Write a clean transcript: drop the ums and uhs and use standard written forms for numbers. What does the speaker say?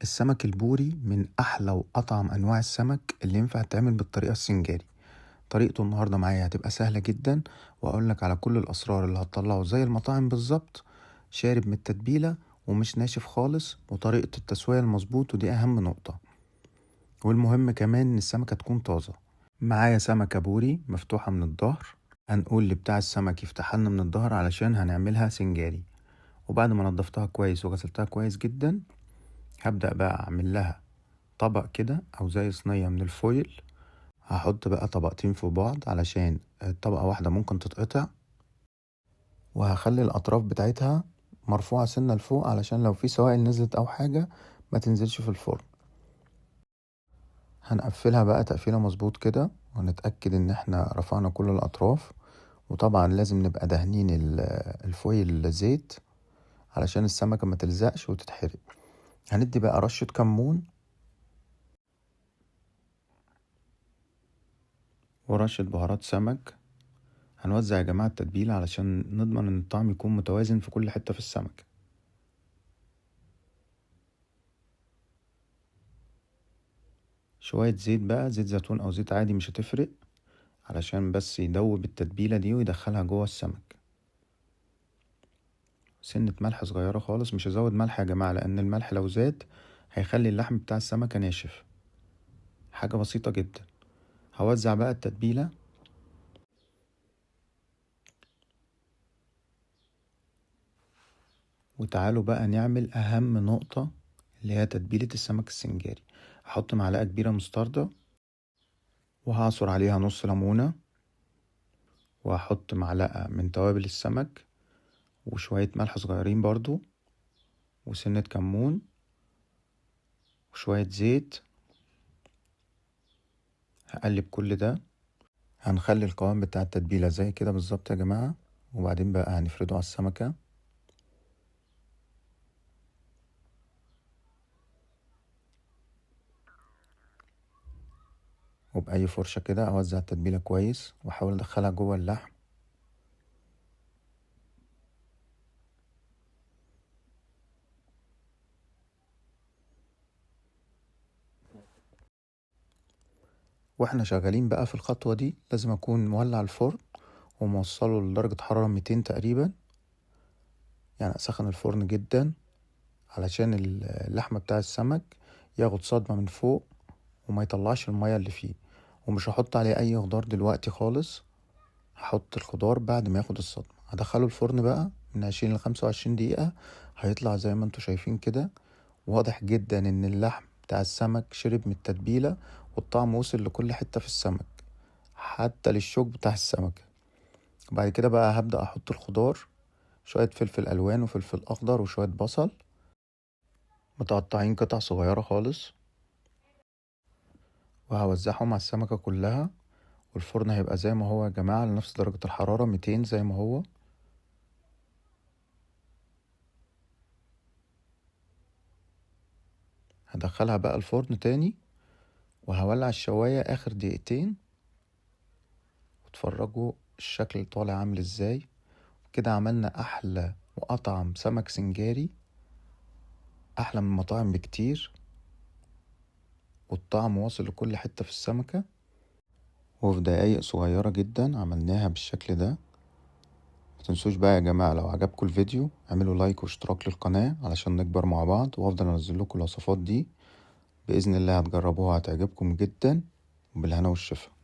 السمك البوري من أحلى وأطعم أنواع السمك اللي ينفع تعمل بالطريقة السنجاري. طريقته النهاردة معايا هتبقى سهلة جدا، وأقولك على كل الأسرار اللي هتطلعه زي المطاعم بالظبط، شارب من التتبيلة ومش ناشف خالص، وطريقة التسوية المظبوط، ودي أهم نقطة. والمهم كمان إن السمكة تكون طازة. معايا سمكة بوري مفتوحة من الظهر، هنقول لبتاع السمك يفتحها لنا من الظهر علشان هنعملها سنجاري. وبعد ما نضفتها كويس وغسلتها كويس جدا، هبدأ بقى أعمل لها طبق كده أو زي صينية من الفويل. هحط بقى طبقتين في بعض علشان طبقة واحدة ممكن تتقطع، وهخلي الأطراف بتاعتها مرفوعة سنة لفوق علشان لو في سوائل نزلت أو حاجة ما تنزلش في الفرن. هنقفلها بقى تقفيلة مظبوط كده، ونتأكد إن احنا رفعنا كل الأطراف. وطبعا لازم نبقى دهنين الفويل زيت علشان السمكة ما تلزقش وتتحرق. هندي بقى رشة كمون ورشة بهارات سمك. هنوزع يا جماعة التتبيلة علشان نضمن ان الطعم يكون متوازن في كل حتة في السمك. شوية زيت بقى، زيت زيتون او زيت عادي مش هتفرق، علشان بس يدوب التتبيلة دي ويدخلها جوه السمك. سنة ملح صغيرة خالص، مش هزود ملح يا جماعة لان الملح لو زاد هيخلي اللحم بتاع السمكة ناشف. حاجة بسيطة جدا. هوزع بقى التتبيلة. وتعالوا بقى نعمل اهم نقطة، اللي هي تتبيلة السمك السنجاري. هحط معلقة كبيرة مستردة، وهعصر عليها نص ليمونة، وهحط معلقة من توابل السمك، وشوية ملح صغيرين برضو، وسنة كمون، وشوية زيت. هقلب كل ده. هنخلي القوام بتاع التتبيلة زي كده بالظبط يا جماعة، وبعدين بقى هنفرده على السمكة. وبأي فرشة كده أوزع التتبيلة كويس، وأحاول أدخلها جوه اللحم. واحنا شغالين بقى في الخطوة دي لازم أكون مولع الفرن وموصله لدرجة حرارة 200 تقريبا. يعني أسخن الفرن جدا علشان اللحمة بتاع السمك ياخد صدمة من فوق وما يطلعش المية اللي فيه. ومش هحط عليه أي خضار دلوقتي خالص، هحط الخضار بعد ما ياخد الصدمة. هدخله الفرن بقى من 20 ل25 دقيقة. هيطلع زي ما انتوا شايفين كده. واضح جدا ان اللحم بتاع السمك شرب من التتبيلة، والطعم وصل لكل حتة في السمك حتى للشوك بتاع السمكة. بعد كده بقى هبدأ احط الخضار، شوية فلفل الوان وفلفل اخضر وشوية بصل متقطعين قطع صغيرة خالص، وهوزعهم على السمكة كلها. والفرن هيبقى زي ما هو يا جماعة، لنفس درجة الحرارة 200 زي ما هو. هدخلها بقى الفرن تاني، وهولع الشواية اخر دقيقتين. واتفرجوا الشكل طالع عامل ازاي. كده عملنا احلى واطعم سمك سنجاري، احلى من المطاعم بكتير، والطعم واصل لكل حتة في السمكة. وفي دقايق صغيرة جدا عملناها بالشكل ده. متنسوش بقى يا جماعة، لو عجبكم الفيديو اعملوا لايك واشتراك للقناة علشان نكبر مع بعض، وافضل انزل لكم الوصفات دي. بإذن الله هتجربوها هتعجبكم جدا، وبالهنا والشفا.